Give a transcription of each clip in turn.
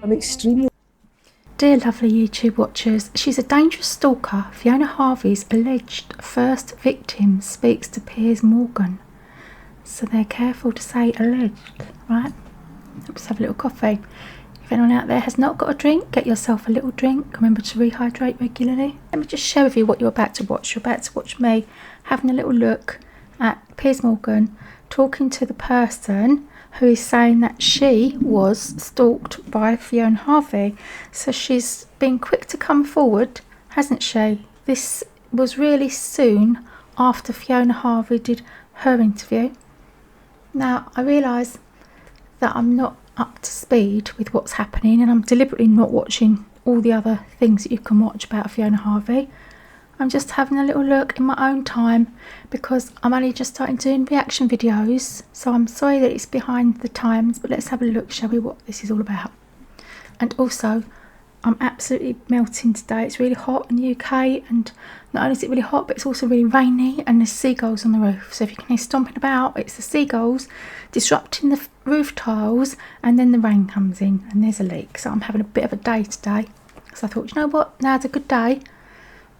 I'm extremely... Dear lovely YouTube watchers, she's a dangerous stalker. Fiona Harvey's alleged first victim speaks to Piers Morgan. So they're careful to say alleged, right? Let's have a little coffee. If anyone out there has not got a drink, get yourself a little drink. Remember to rehydrate regularly. Let me just share with you what you're about to watch. You're about to watch me having a little look at Piers Morgan talking to the person who is saying that she was stalked by Fiona Harvey. So she's been quick to come forward, hasn't she? This was really soon after Fiona Harvey did her interview. Now, I realise that I'm not up to speed with what's happening, and I'm deliberately not watching all the other things that you can watch about Fiona Harvey. I'm just having a little look in my own time because I'm only just starting doing reaction videos, so I'm sorry that it's behind the times, but let's have a look, shall we, what this is all about. And also, I'm absolutely melting today. It's really hot in the UK, and not only is it really hot, but it's also really rainy, and there's seagulls on the roof. So if you can hear stomping about, it's the seagulls disrupting the roof tiles, and then the rain comes in and there's a leak. So I'm having a bit of a day today. So I thought, you know what, now's a good day.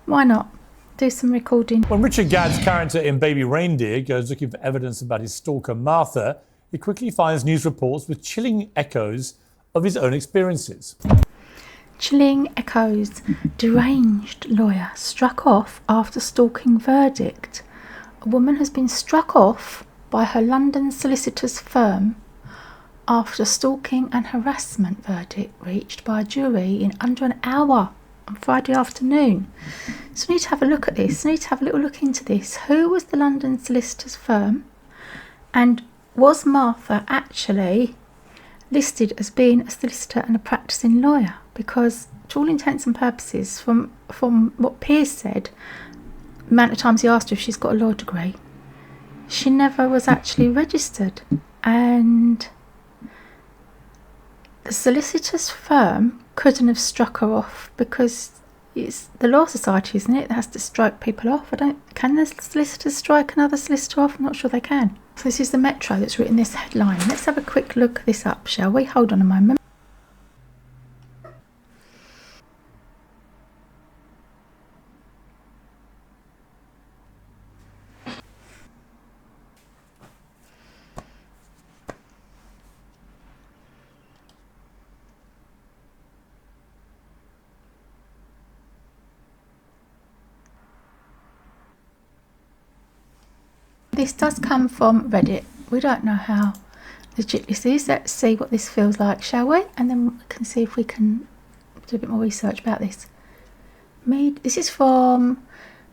Why not do some recording? When Richard Gadd's character in Baby Reindeer goes looking for evidence about his stalker Martha, he quickly finds news reports with chilling echoes of his own experiences. Chilling echoes. Deranged lawyer struck off after stalking verdict. A woman has been struck off by her London solicitor's firm after stalking and harassment verdict reached by a jury in under an hour on Friday afternoon. So we need to have a look at this. We need to have a little look into this. Who was the London solicitor's firm? And was Martha actually listed as being a solicitor and a practising lawyer? Because to all intents and purposes, from what Piers said, the amount of times he asked her if she's got a law degree, she never was actually registered. And the solicitor's firm couldn't have struck her off because it's the Law Society, isn't it, that has to strike people off. Can the solicitors strike another solicitor off? I'm not sure they can. So this is the Metro that's written this headline. Let's have a quick look this up, shall we? Hold on a moment. This does come from Reddit. We don't know how legit this is. Let's see what this feels like, shall we? And then we can see if we can do a bit more research about this. This is from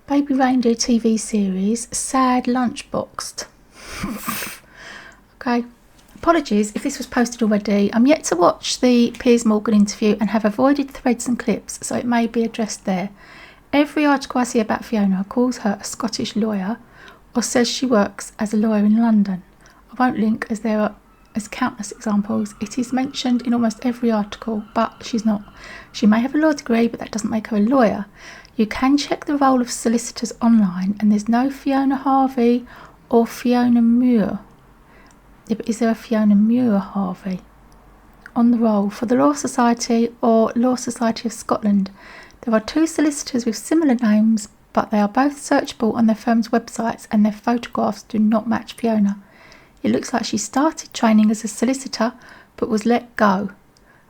Baby Reindeer TV series, Sad Lunchboxed. Okay. Apologies if this was posted already. I'm yet to watch the Piers Morgan interview and have avoided threads and clips, so it may be addressed there. Every article I see about Fiona calls her a Scottish lawyer or says she works as a lawyer in London. I won't link as there are countless examples. It is mentioned in almost every article, but she's not. She may have a law degree, but that doesn't make her a lawyer. You can check the role of solicitors online, and there's no Fiona Harvey or Fiona Muir. Is there a Fiona Muir Harvey on the roll for the Law Society or Law Society of Scotland? There are two solicitors with similar names, but they are both searchable on their firm's websites, and their photographs do not match Fiona. It looks like she started training as a solicitor but was let go.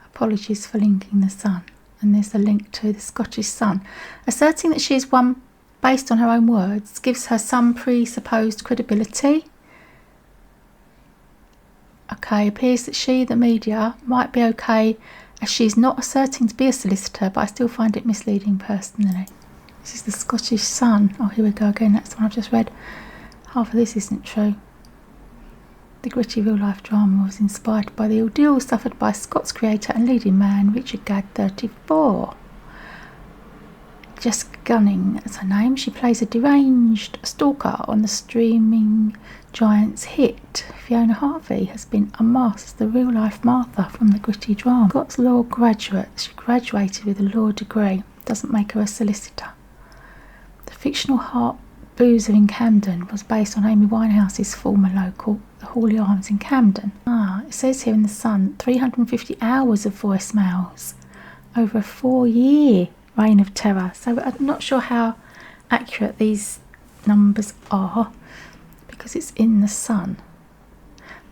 Apologies for linking the Sun. And there's a link to the Scottish Sun. Asserting that she is one based on her own words gives her some presupposed credibility. Okay, appears that she, the media, might be okay as she's not asserting to be a solicitor, but I still find it misleading personally. This is the Scottish Sun. Oh, here we go again. That's the one I've just read. Half of this isn't true. The gritty real-life drama was inspired by the ordeal suffered by Scott's creator and leading man, Richard Gadd, 34. Jessica Gunning, that's her name. She plays a deranged stalker on the streaming giant's hit. Fiona Harvey has been unmasked as the real-life Martha from the gritty drama. Scott's law graduate. She graduated with a law degree. Doesn't make her a solicitor. The fictional heart Boozer in Camden was based on Amy Winehouse's former local, the Hawley Arms in Camden. It says here in The Sun, 350 hours of voicemails over a 4-year reign of terror. So I'm not sure how accurate these numbers are because it's in The Sun.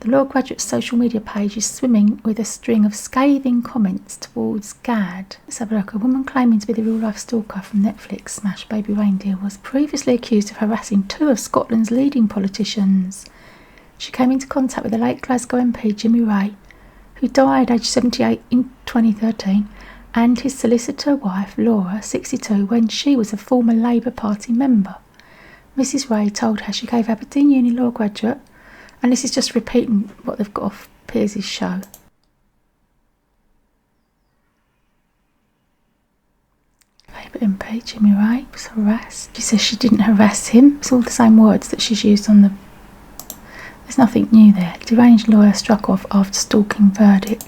The law graduate's social media page is swimming with a string of scathing comments towards Gadd. Let's have a look. A woman claiming to be the real-life stalker from Netflix smash Baby Reindeer was previously accused of harassing 2 of Scotland's leading politicians. She came into contact with the late Glasgow MP Jimmy Wrey, who died aged 78 in 2013, and his solicitor wife Laura, 62, when she was a former Labour Party member. Mrs Wrey told her she gave Aberdeen Uni law graduate, and this is just repeating what they've got off Piers' show. Labour MP Jimmy Wrey was harassed. She says she didn't harass him. It's all the same words that she's used on the... There's nothing new there. Deranged lawyer struck off after stalking verdict.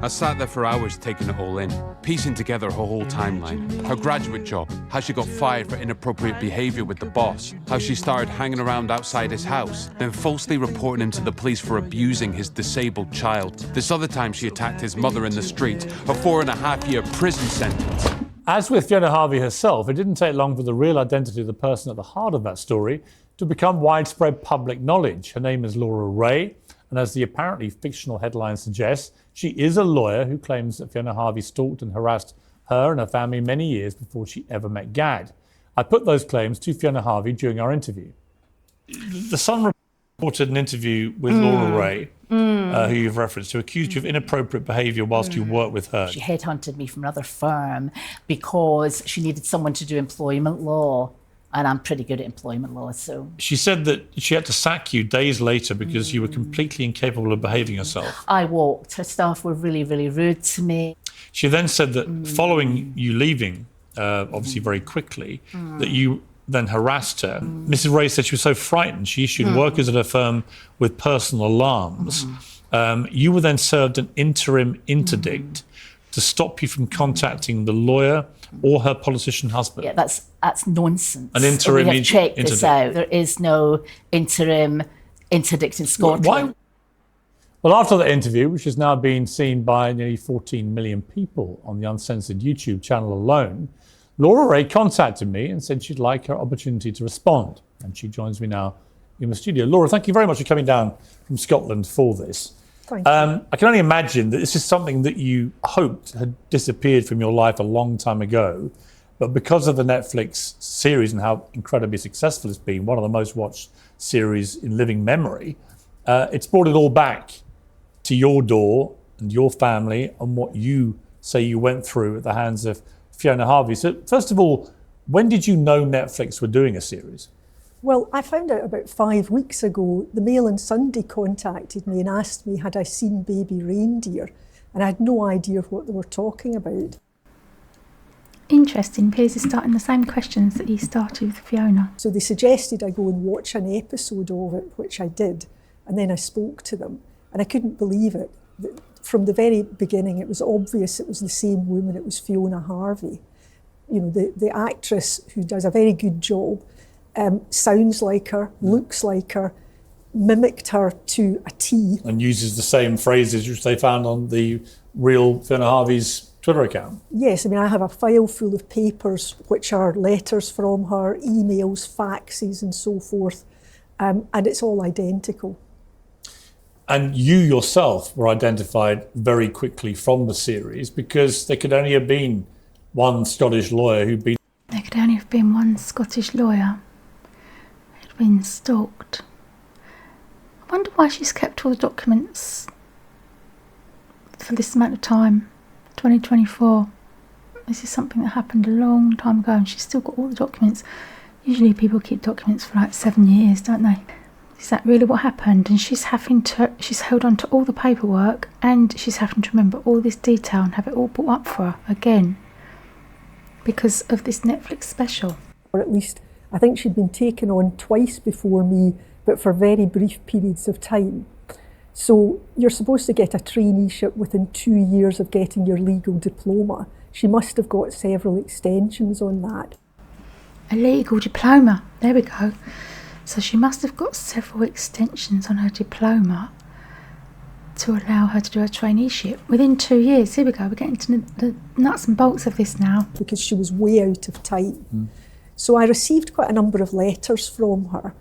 I sat there for hours taking it all in, piecing together her whole timeline. Her graduate job, how she got fired for inappropriate behaviour with the boss, how she started hanging around outside his house, then falsely reporting him to the police for abusing his disabled child. This other time she attacked his mother in the street, a 4.5-year prison sentence. As with Fiona Harvey herself, it didn't take long for the real identity of the person at the heart of that story to become widespread public knowledge. Her name is Laura Wrey, and as the apparently fictional headline suggests, she is a lawyer who claims that Fiona Harvey stalked and harassed her and her family many years before she ever met Gadd. I put those claims to Fiona Harvey during our interview. The Sun reported an interview with Laura Wrey, who you've referenced, who accused you of inappropriate behaviour whilst you worked with her. She headhunted me from another firm because she needed someone to do employment law. And I'm pretty good at employment law, so... She said that she had to sack you days later because you were completely incapable of behaving yourself. I walked. Her staff were really, really rude to me. She then said that following you leaving, obviously very quickly, that you then harassed her. Mrs Wrey said she was so frightened she issued workers at her firm with personal alarms. You were then served an interim interdict to stop you from contacting the lawyer or her politician husband. Yeah, that's nonsense. An interim we have checked interdict. this out. There is no interim interdict in Scotland. Why? Well, after that interview, which has now been seen by nearly 14 million people on the Uncensored YouTube channel alone, Laura Wrey contacted me and said she'd like her opportunity to respond. And she joins me now in the studio. Laura, thank you very much for coming down from Scotland for this. Thank you. I can only imagine that this is something that you hoped had disappeared from your life a long time ago, but because of the Netflix series and how incredibly successful it's been, one of the most watched series in living memory, it's brought it all back to your door and your family and what you say you went through at the hands of Fiona Harvey. So first of all, when did you know Netflix were doing a series? Well, I found out about 5 weeks ago. The Mail on Sunday contacted me and asked me had I seen Baby Reindeer, and I had no idea what they were talking about. Interesting, Piers is starting the same questions that he started with Fiona. So they suggested I go and watch an episode of it, which I did, and then I spoke to them, and I couldn't believe it. From the very beginning, it was obvious it was the same woman. It was Fiona Harvey. You know, the actress who does a very good job, sounds like her, looks like her, mimicked her to a T. And uses the same phrases which they found on the real Fiona Harvey's Twitter account. Yes, I mean, I have a file full of papers which are letters from her, emails, faxes and so forth, and it's all identical. And you yourself were identified very quickly from the series because there could only have been one Scottish lawyer who'd been... There could only have been one Scottish lawyer who'd been stalked. I wonder why she's kept all the documents for this amount of time, 2024. This is something that happened a long time ago and she's still got all the documents. Usually people keep documents for like 7 years, don't they? Is that really what happened? And she's held on to all the paperwork and she's having to remember all this detail and have it all brought up for her again because of this Netflix special. Or at least I think she'd been taken on twice before me, but for very brief periods of time. So you're supposed to get a traineeship within 2 years of getting your legal diploma. She must have got several extensions on that. a legal diploma. There we go. So she must have got several extensions on her diploma to allow her to do a traineeship within 2 years. Here we go, we're getting to the nuts and bolts of this now. Because she was way out of time. So I received quite a number of letters from her,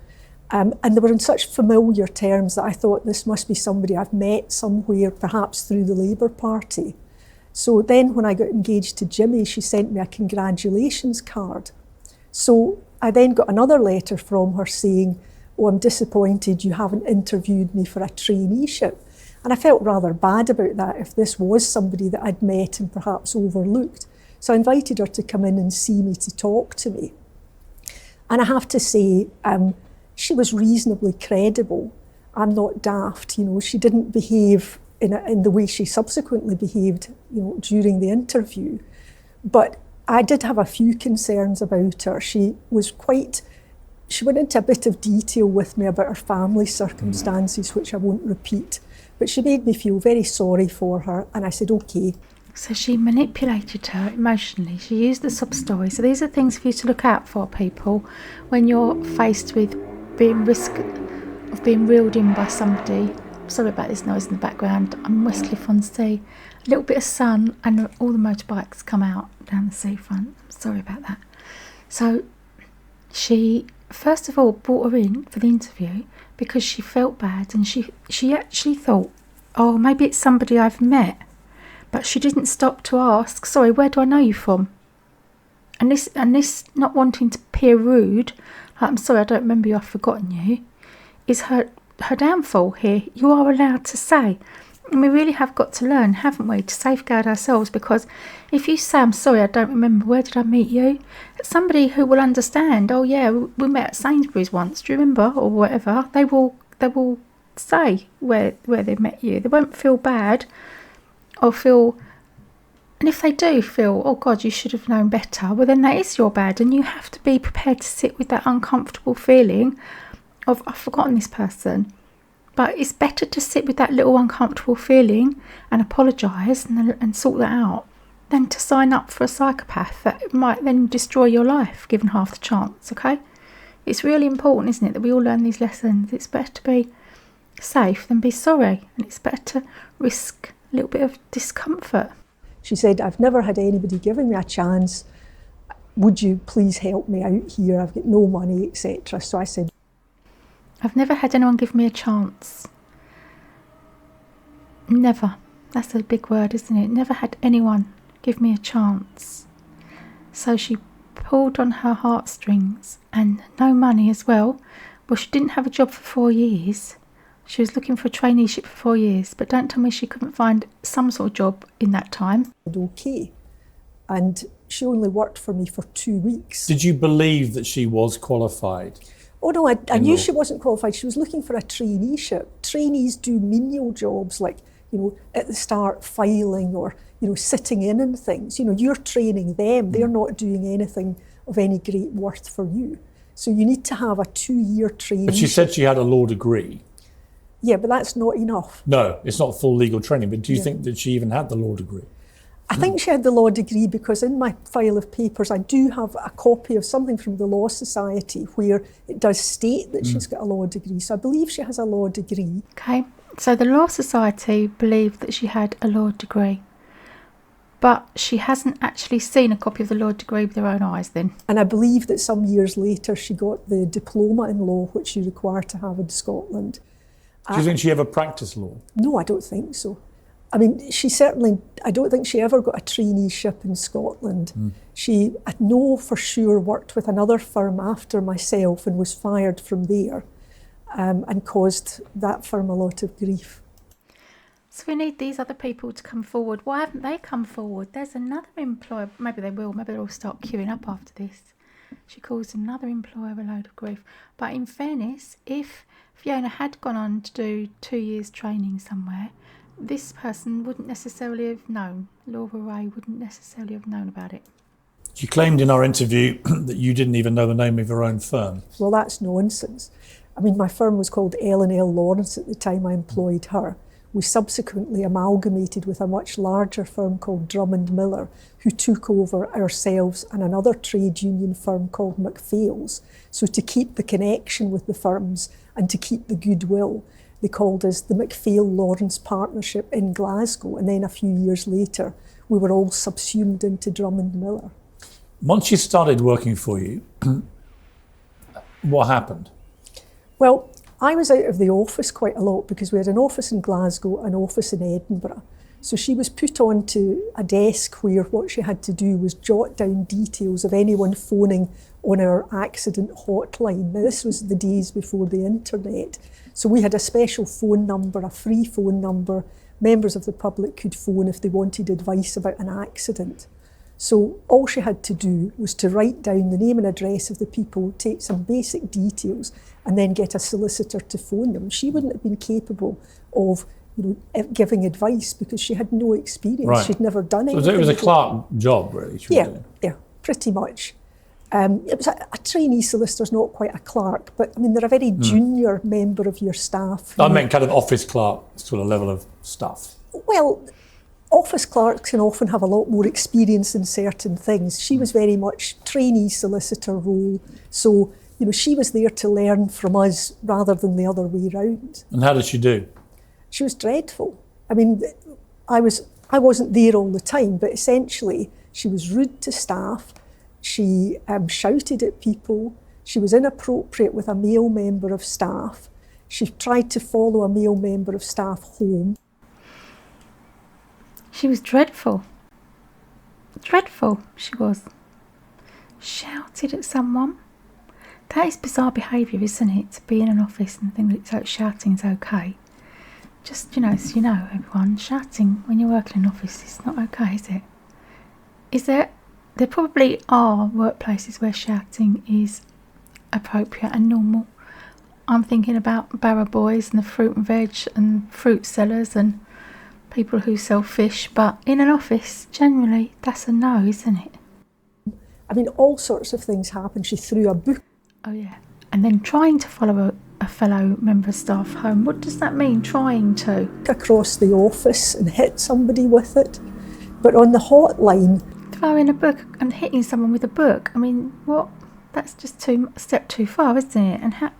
and they were in such familiar terms that I thought this must be somebody I've met somewhere, perhaps through the Labour Party. So then when I got engaged to Jimmy, she sent me a congratulations card. So I then got another letter from her saying, "Oh, I'm disappointed you haven't interviewed me for a traineeship." And I felt rather bad about that if this was somebody that I'd met and perhaps overlooked. So I invited her to come in and see me, to talk to me. And I have to say, she was reasonably credible. I'm not daft, you know, she didn't behave in the way she subsequently behaved, you know, during the interview. But I did have a few concerns about her. She went into a bit of detail with me about her family circumstances, which I won't repeat. But she made me feel very sorry for her, and I said, okay. So she manipulated her emotionally. She used the sob story. So these are things for you to look out for, people, when you're faced with being risk of being reeled in by somebody. Sorry about this noise in the background. I'm in Westcliff-on-Sea. A little bit of sun and all the motorbikes come out down the seafront. Sorry about that. So she, first of all, brought her in for the interview because she felt bad, and she actually thought, oh, maybe it's somebody I've met. But she didn't stop to ask, sorry, where do I know you from? And this not wanting to appear rude, like, I'm sorry, I don't remember you, I've forgotten you, is her downfall here. You are allowed to say. And we really have got to learn, haven't we, to safeguard ourselves, because if you say, I'm sorry, I don't remember, where did I meet you? It's somebody who will understand, oh yeah, we met at Sainsbury's once, do you remember, or whatever. They will say where they met you. They won't feel bad or feel, and if they do feel, oh God, you should have known better, well then that is your bad, and you have to be prepared to sit with that uncomfortable feeling of, I've forgotten this person. But it's better to sit with that little uncomfortable feeling and apologise and sort that out than to sign up for a psychopath that might then destroy your life given half the chance, okay? It's really important, isn't it, that we all learn these lessons. It's better to be safe than be sorry, and it's better to risk a little bit of discomfort. She said, I've never had anybody giving me a chance. Would you please help me out here? I've got no money, etc. So I said, I've never had anyone give me a chance. Never. That's a big word, isn't it? Never had anyone give me a chance. So she pulled on her heartstrings, and no money as well. Well, she didn't have a job for 4 years. She was looking for a traineeship for 4 years, but don't tell me she couldn't find some sort of job in that time. Okay. And she only worked for me for 2 weeks. Did you believe that she was qualified? Oh no, I knew she wasn't qualified. She was looking for a traineeship. Trainees do menial jobs like, you know, at the start filing or, you know, sitting in and things. You know, you're training them. They're not doing anything of any great worth for you. So you need to have a 2-year training. But she said she had a law degree. Yeah, but that's not enough. No, it's not full legal training. But do you think that she even had the law degree? I think she had the law degree because in my file of papers I do have a copy of something from the Law Society where it does state that she's got a law degree. So I believe she has a law degree. Okay, so the Law Society believed that she had a law degree, but she hasn't actually seen a copy of the law degree with her own eyes then. And I believe that some years later she got the diploma in law, which you require to have in Scotland. Do you think she ever practiced law? No, I don't think so. I mean, I don't think she ever got a traineeship in Scotland. She, I know for sure, worked with another firm after myself and was fired from there and caused that firm a lot of grief. So we need these other people to come forward. Why haven't they come forward? There's another employer, maybe they will, maybe they'll start queuing up after this. She caused another employer a load of grief. But in fairness, if Fiona had gone on to do 2 years training somewhere, this person wouldn't necessarily have known. Laura Wrey wouldn't necessarily have known about it. You claimed in our interview that you didn't even know the name of your own firm. Well, that's nonsense. I mean, my firm was called L&L Lawrence at the time I employed her. we subsequently amalgamated with a much larger firm called Drummond Miller, who took over ourselves and another trade union firm called MacPhail's. So to keep the connection with the firms and to keep the goodwill, they called us the MacPhail-Lawrence Partnership in Glasgow. And then a few years later, we were all subsumed into Drummond Miller. Once she started working for you, what happened? Well, I was out of the office quite a lot because we had an office in Glasgow, an office in Edinburgh. So she was put onto a desk where what she had to do was jot down details of anyone phoning on our accident hotline. Now, this was the days before the internet. So we had a special phone number, a free phone number. Members of the public could phone if they wanted advice about an accident. So all she had to do was to write down the name and address of the people, take some basic details, and then get a solicitor to phone them. She wouldn't have been capable of giving advice because she had no experience. Right. She'd never done anything. So it was a clerk job, really? She was doing. Yeah, pretty much. It was a trainee solicitor's not quite a clerk, but I mean, they're a very junior member of your staff. I meant kind of office clerk sort of level of stuff. Well, office clerks can often have a lot more experience in certain things. She was very much trainee solicitor role, so she was there to learn from us rather than the other way round. And how did she do? She was dreadful. I mean, I wasn't there all the time, but essentially she was rude to staff. She shouted at people. She was inappropriate with a male member of staff. She tried to follow a male member of staff home. She was dreadful. Dreadful, she was. Shouted at someone. That is bizarre behaviour, isn't it? To be in an office and think that shouting is okay. Just, so everyone, shouting when you're working in an office is not okay, is it? Is there? There probably are workplaces where shouting is appropriate and normal. I'm thinking about barrow boys and the fruit and veg and fruit sellers and people who sell fish, but in an office, generally, that's a no, isn't it? I mean, all sorts of things happened. She threw a book. Oh, yeah. And then trying to follow a fellow member of staff home. What does that mean, trying to? Across the office and hit somebody with it. But on the hotline... Throwing a book and hitting someone with a book. I mean, what? That's just a step too far, isn't it? And how,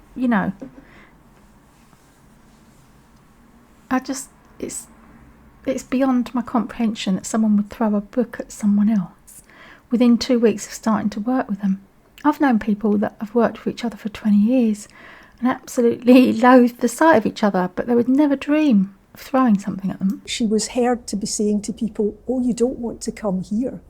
it's beyond my comprehension that someone would throw a book at someone else within 2 weeks of starting to work with them. I've known people that have worked with each other for 20 years and absolutely loathed the sight of each other, but they would never dream of throwing something at them. She was heard to be saying to people, "Oh, you don't want to come here.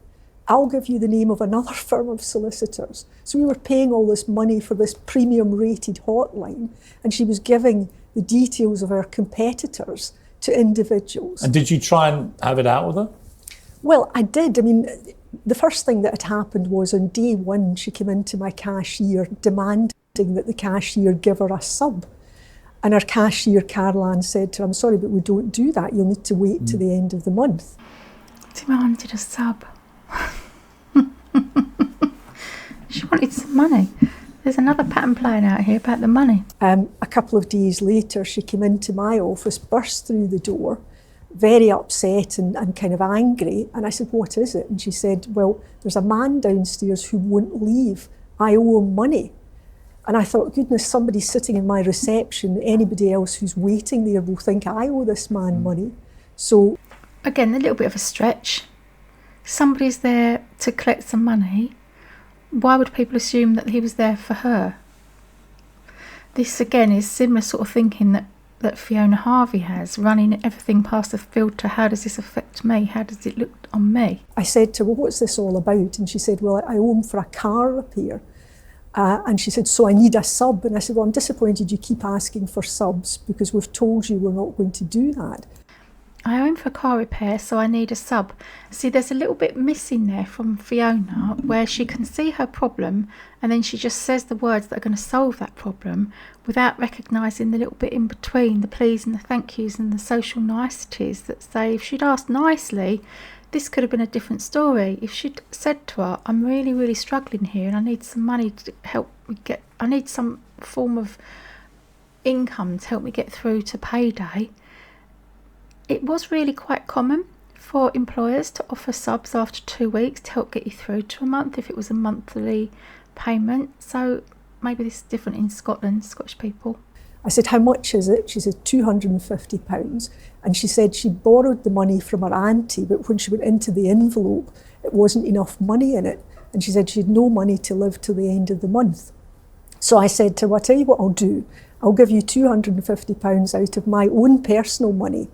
I'll give you the name of another firm of solicitors." So we were paying all this money for this premium rated hotline, and she was giving the details of our competitors to individuals. And did you try and have it out with her? Well, I did. I mean, the first thing that had happened was on day one, she came into my cashier demanding that the cashier give her a sub. And our cashier, Caroline, said to her, "I'm sorry, but we don't do that. You'll need to wait to the end of the month." Demanded a sub. She wanted some money. There's another pattern playing out here about the money. A couple of days later, she came into my office, burst through the door, very upset and kind of angry. And I said, "What is it?" And she said, "Well, there's a man downstairs who won't leave. I owe him money." And I thought, goodness, somebody sitting in my reception, anybody else who's waiting there will think I owe this man money. So again, a little bit of a stretch. Somebody's there to collect some money. Why would people assume that he was there for her? This again is similar sort of thinking that Fiona Harvey has, running everything past the filter. How does this affect me? How does it look on me? I said to her, "Well, what's this all about?" And she said, "Well, I owe him for a car repair." And she said, "So I need a sub." And I said, "Well, I'm disappointed you keep asking for subs because we've told you we're not going to do that." I owe him for car repair, so I need a sub. See, there's a little bit missing there from Fiona where she can see her problem and then she just says the words that are going to solve that problem without recognising the little bit in between, the please and the thank yous and the social niceties that say if she'd asked nicely, this could have been a different story. If she'd said to her, "I'm really, really struggling here and I need some money to help me I need some form of income to help me get through to payday," It was really quite common for employers to offer subs after 2 weeks to help get you through to a month if it was a monthly payment. So maybe this is different in Scotland, Scottish people. I said, how much is it? She said, £250. And she said she'd borrowed the money from her auntie, but when she went into the envelope, it wasn't enough money in it. And she said she had no money to live till the end of the month. So I said to her, I'll tell you what I'll do. I'll give you £250 out of my own personal money.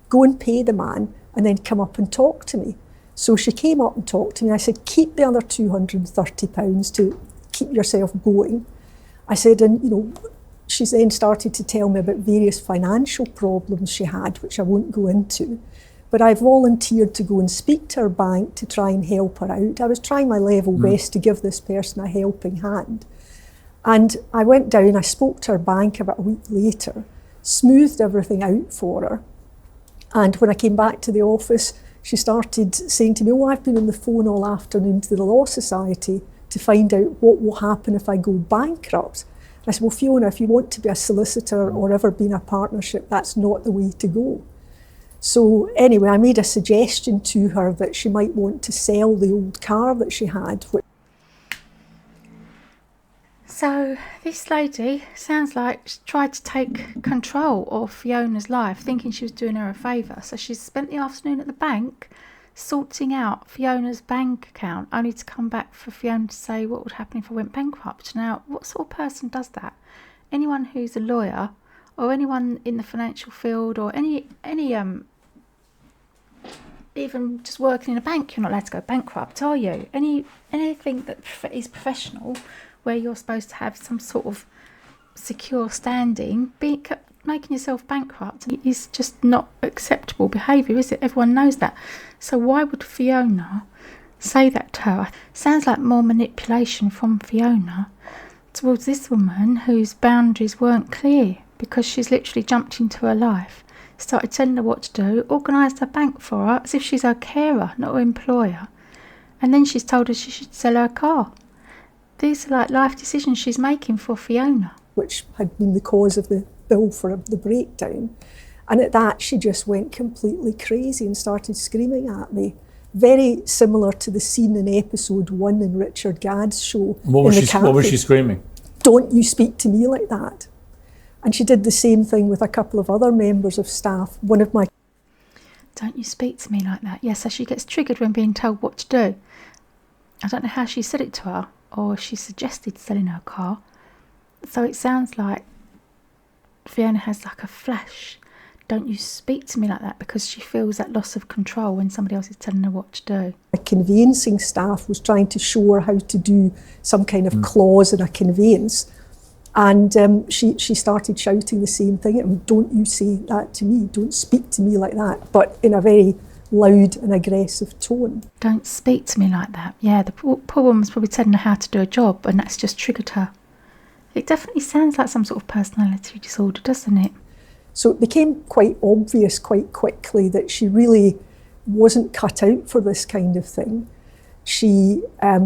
Go and pay the man and then come up and talk to me. So she came up and talked to me. I said, keep the other £230 to keep yourself going. I said, and she then started to tell me about various financial problems she had, which I won't go into. But I volunteered to go and speak to her bank to try and help her out. I was trying my level best to give this person a helping hand. And I went down, I spoke to her bank about a week later, smoothed everything out for her. And when I came back to the office, she started saying to me, I've been on the phone all afternoon to the Law Society to find out what will happen if I go bankrupt. I said, well, Fiona, if you want to be a solicitor or ever be in a partnership, that's not the way to go. So anyway, I made a suggestion to her that she might want to sell the old car that she had. So this lady sounds like she tried to take control of Fiona's life, thinking she was doing her a favour. So she spent the afternoon at the bank sorting out Fiona's bank account, only to come back for Fiona to say what would happen if I went bankrupt. Now, what sort of person does that? Anyone who's a lawyer or anyone in the financial field or any even just working in a bank, you're not allowed to go bankrupt, are you? Anything that is professional, where you're supposed to have some sort of secure standing, making yourself bankrupt is just not acceptable behaviour, is it? Everyone knows that. So why would Fiona say that to her? Sounds like more manipulation from Fiona towards this woman whose boundaries weren't clear, because she's literally jumped into her life, started telling her what to do, organised her bank for her as if she's her carer, not her employer, and then she's told her she should sell her car. These are like life decisions she's making for Fiona. Which had been the cause of the bill for the breakdown. And at that, she just went completely crazy and started screaming at me. Very similar to the scene in episode 1 in Richard Gadd's show. What was she screaming? Don't you speak to me like that. And she did the same thing with a couple of other members of staff. One of my... Don't you speak to me like that. Yes, so she gets triggered when being told what to do. I don't know how she said it to her, or she suggested selling her car. So it sounds like Fiona has like a flash. Don't you speak to me like that, because she feels that loss of control when somebody else is telling her what to do. A conveyancing staff was trying to show her how to do some kind of clause in a conveyance. And she started shouting the same thing. Don't you say that to me. Don't speak to me like that. But in a very loud and aggressive tone. Don't speak to me like that. Yeah, the poor woman's probably telling her how to do a job, and that's just triggered her. It definitely sounds like some sort of personality disorder, doesn't it? So it became quite obvious quite quickly that she really wasn't cut out for this kind of thing. She, I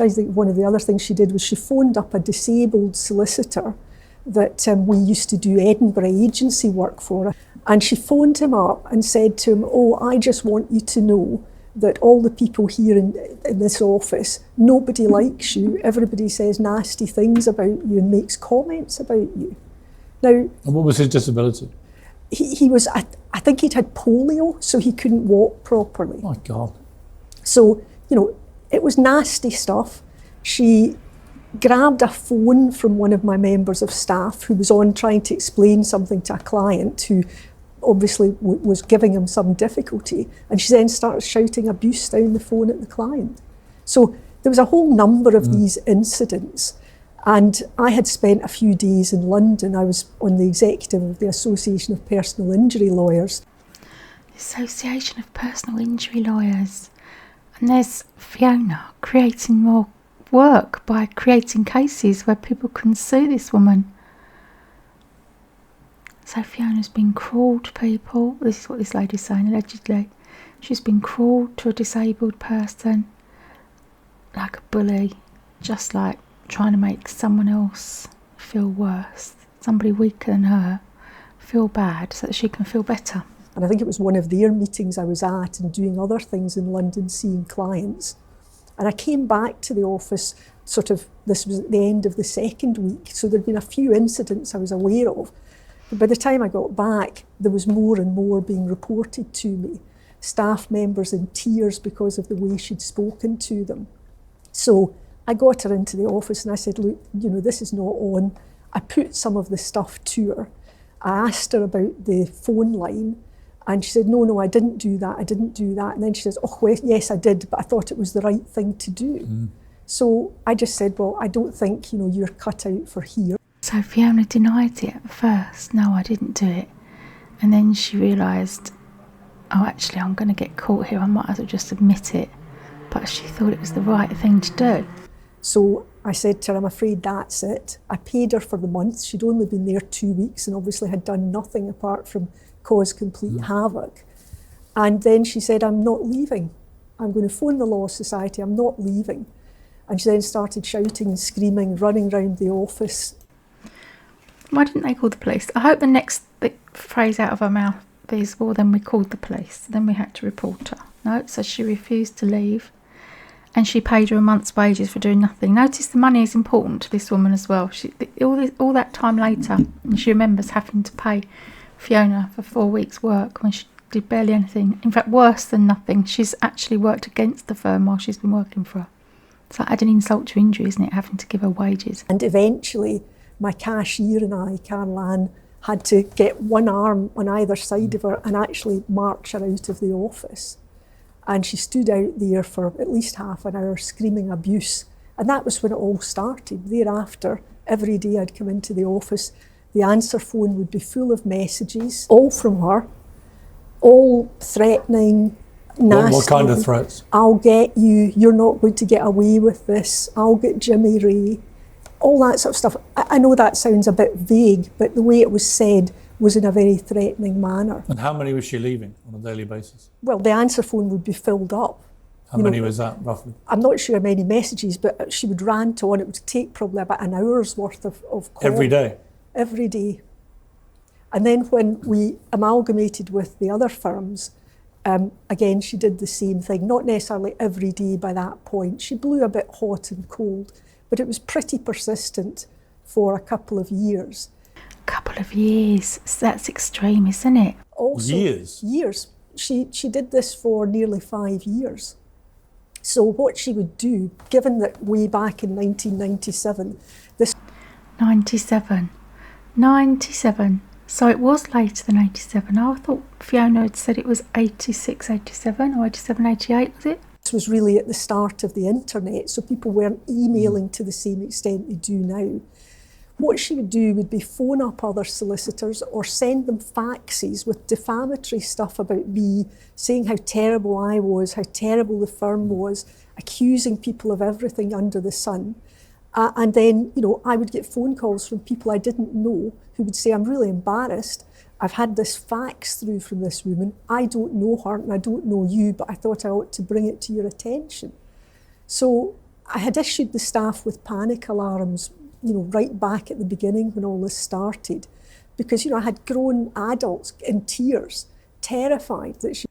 think one of the other things she did was she phoned up a disabled solicitor that we used to do Edinburgh agency work for. And she phoned him up and said to him, I just want you to know that all the people here in this office, nobody likes you. Everybody says nasty things about you and makes comments about you. Now, and what was his disability? He was, I think he'd had polio, so he couldn't walk properly. Oh, my God. So, it was nasty stuff. She grabbed a phone from one of my members of staff who was on trying to explain something to a client who obviously was giving him some difficulty, and she then started shouting abuse down the phone at the client. So there was a whole number of these incidents, and I had spent a few days in London. I was on the executive of the Association of Personal Injury Lawyers. Association of Personal Injury Lawyers. And there's Fiona creating more work by creating cases where people can sue this woman. So Fiona's been cruel to people. This is what this lady's saying, allegedly. She's been cruel to a disabled person, like a bully, just like trying to make someone else feel worse, somebody weaker than her, feel bad so that she can feel better. And I think it was one of their meetings I was at and doing other things in London, seeing clients. And I came back to the office this was at the end of the second week, so there'd been a few incidents I was aware of. But by the time I got back, there was more and more being reported to me. Staff members in tears because of the way she'd spoken to them. So I got her into the office and I said, look, this is not on. I put some of the stuff to her. I asked her about the phone line and she said, no, I didn't do that. And then she says, oh, well, yes, I did, but I thought it was the right thing to do. Mm. So I just said, well, I don't think, you're cut out for here. So Fiona denied it at first. No, I didn't do it. And then she realised, oh, actually, I'm going to get caught here. I might as well just admit it. But she thought it was the right thing to do. So I said to her, I'm afraid that's it. I paid her for the month. She'd only been there 2 weeks and obviously had done nothing apart from cause complete havoc. And then she said, I'm not leaving. I'm going to phone the Law Society. I'm not leaving. And she then started shouting and screaming, running round the office. Why didn't they call the police? I hope the next phrase out of her mouth is, well, then we called the police. Then we had to report her. No, so she refused to leave. And she paid her a month's wages for doing nothing. Notice the money is important to this woman as well. All that time later, and she remembers having to pay Fiona for 4 weeks' work when she did barely anything. In fact, worse than nothing. She's actually worked against the firm while she's been working for her. It's like adding insult to injury, isn't it, having to give her wages? And eventually, my cashier and I, Caroline, had to get one arm on either side of her and actually march her out of the office. And she stood out there for at least half an hour screaming abuse. And that was when it all started. Thereafter, every day I'd come into the office, the answer phone would be full of messages, all from her, all threatening, nasty. What kind of threats? I'll get you, you're not going to get away with this, I'll get Jimmy Ray, all that sort of stuff. I know that sounds a bit vague, but the way it was said was in a very threatening manner. And how many was she leaving on a daily basis? Well, the answer phone would be filled up. How many was that, roughly? I'm not sure how many messages, but she would rant on. It would take probably about an hour's worth of call. Every day? Every day. And then when we amalgamated with the other firms, again, she did the same thing. Not necessarily every day by that point. She blew a bit hot and cold, but it was pretty persistent for a couple of years. Couple of years. That's extreme, isn't it? Also, years? Years. She did this for nearly 5 years. So what she would do, given that way back in 1997, this... 97. So it was later than 87. I thought Fiona had said it was 86, 87 or 87, 88, was it? This was really at the start of the internet, so people weren't emailing to the same extent they do now. What she would do would be phone up other solicitors or send them faxes with defamatory stuff about me, saying how terrible I was, how terrible the firm was, accusing people of everything under the sun. And then, I would get phone calls from people I didn't know who would say, I'm really embarrassed. I've had this fax through from this woman. I don't know her and I don't know you, but I thought I ought to bring it to your attention. So I had issued the staff with panic alarms, right back at the beginning when all this started, because, I had grown adults in tears, terrified that she...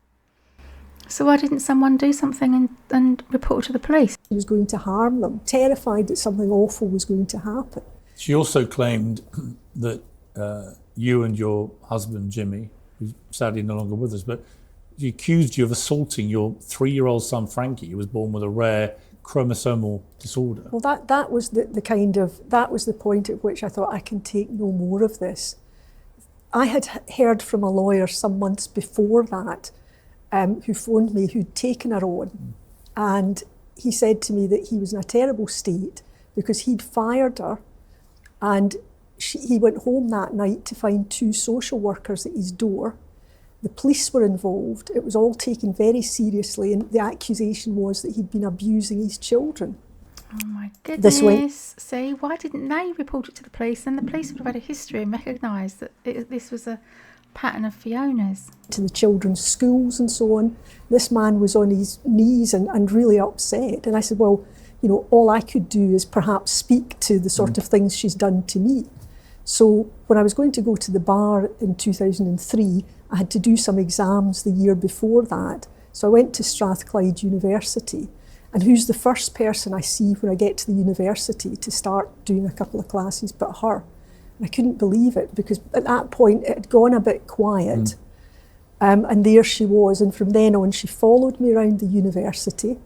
So why didn't someone do something and report to the police? She was going to harm them, terrified that something awful was going to happen. She also claimed that you and your husband, Jimmy, who's sadly no longer with us, but she accused you of assaulting your 3-year-old son, Frankie, who was born with a rare chromosomal disorder. Well, that was that was the point at which I thought, I can take no more of this. I had heard from a lawyer some months before that, who phoned me, who'd taken her on, and he said to me that he was in a terrible state because he'd fired her, and he went home that night to find 2 social workers at his door. The police were involved. It was all taken very seriously, and the accusation was that he'd been abusing his children. Oh my goodness. See, why didn't they report it to the police? And the police would have had a history and recognised that this was a pattern of Fiona's. To the children's schools and so on. This man was on his knees and really upset. And I said, well, all I could do is perhaps speak to the sort of things she's done to me. So when I was going to go to the bar in 2003, I had to do some exams the year before that. So I went to Strathclyde University, and who's the first person I see when I get to the university to start doing a couple of classes but her? And I couldn't believe it, because at that point it had gone a bit quiet. And there she was, and from then on she followed me around the university.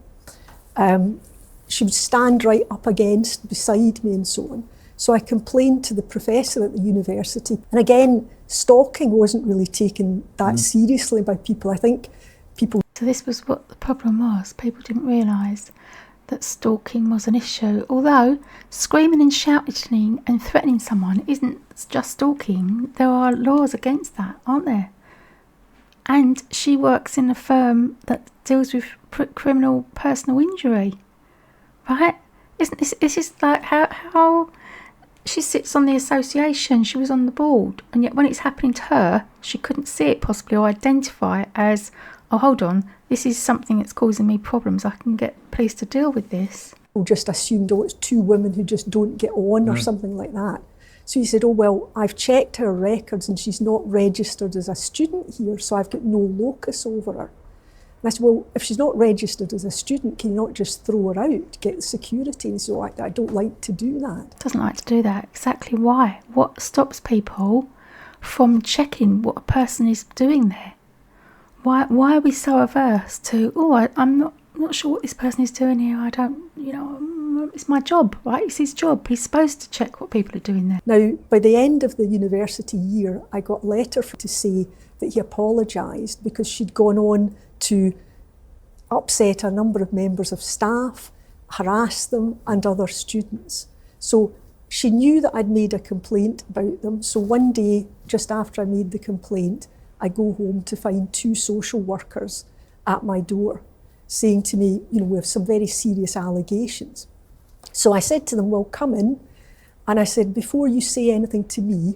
She would stand right up beside me and so on. So I complained to the professor at the university. And again, stalking wasn't really taken that seriously by people. I think people... So this was what the problem was. People didn't realise that stalking was an issue. Although screaming and shouting and threatening someone isn't just stalking. There are laws against that, aren't there? And she works in a firm that deals with criminal personal injury, right? Isn't this is like how she sits on the association, she was on the board, and yet when it's happening to her, she couldn't see it possibly or identify it as, oh, hold on, this is something that's causing me problems, I can get police to deal with this. People just assumed, oh, it's two women who just don't get on or something like that. So he said, oh, well, I've checked her records and she's not registered as a student here, so I've got no locus over her. And I said, well, if she's not registered as a student, can you not just throw her out, get the security? And he said, oh, I don't like to do that. Doesn't like to do that. Exactly why? What stops people from checking what a person is doing there? Why are we so averse to, oh, I'm not sure what this person is doing here, I don't, it's my job, right? It's his job. He's supposed to check what people are doing there. Now, by the end of the university year, I got a letter to say that he apologised because she'd gone on to upset a number of members of staff, harass them and other students. So she knew that I'd made a complaint about them. So one day, just after I made the complaint, I go home to find two social workers at my door saying to me, we have some very serious allegations. So I said to them, well, come in. And I said, before you say anything to me,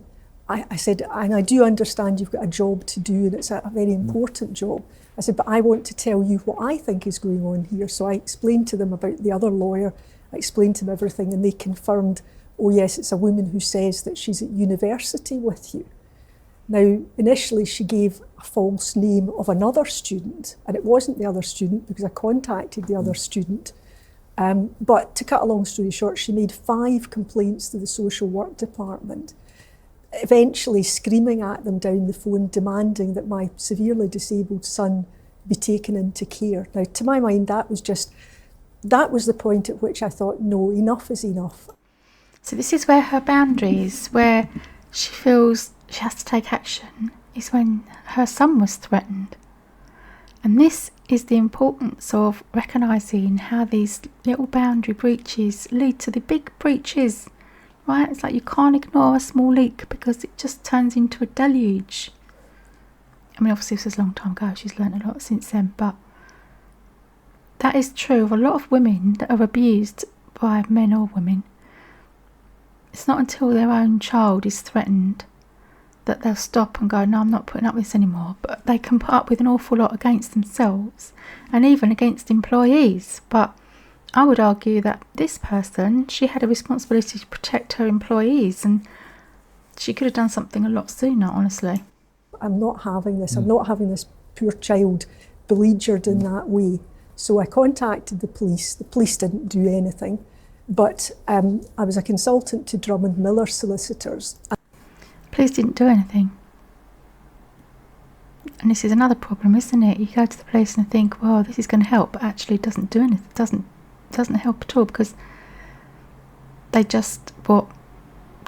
I said, and I do understand you've got a job to do and it's a very important job. I said, but I want to tell you what I think is going on here. So I explained to them about the other lawyer. I explained to them everything and they confirmed, oh yes, it's a woman who says that she's at university with you. Now, initially she gave a false name of another student, and it wasn't the other student because I contacted the other student. But to cut a long story short, she made 5 complaints to the social work department, eventually screaming at them down the phone, demanding that my severely disabled son be taken into care. Now, to my mind, that was the point at which I thought, no, enough is enough. So this is where her boundaries, where she feels she has to take action, is when her son was threatened. And this is the importance of recognising how these little boundary breaches lead to the big breaches, right? It's like you can't ignore a small leak because it just turns into a deluge. I mean, obviously this was a long time ago, she's learnt a lot since then, but that is true of a lot of women that are abused by men or women. It's not until their own child is threatened that they'll stop and go, no, I'm not putting up with this anymore. But they can put up with an awful lot against themselves and even against employees. But I would argue that this person, she had a responsibility to protect her employees and she could have done something a lot sooner, honestly. I'm not having this. I'm not having this poor child beleaguered in that way. So I contacted the police. The police didn't do anything. But I was a consultant to Drummond Miller Solicitors. Police didn't do anything. And this is another problem, isn't it? You go to the police and think, well, this is going to help, but actually it doesn't do anything. It doesn't help at all because they just,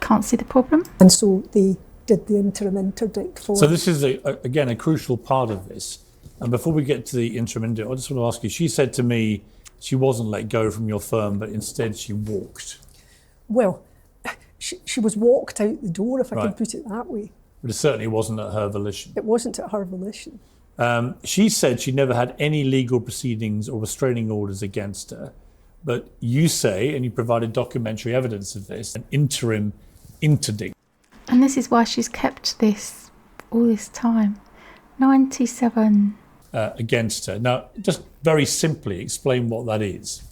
can't see the problem. And so they did the interim interdict for... So this is, again, a crucial part of this. And before we get to the interim interdict, I just want to ask you, she said to me she wasn't let go from your firm, but instead she walked. Well, she was walked out the door, if I can put it that way. But it certainly wasn't at her volition. It wasn't at her volition. She said she never had any legal proceedings or restraining orders against her. But you say, and you provided documentary evidence of this, an interim interdict. And this is why she's kept this all this time. 97. Against her. Now, just very simply explain what that is.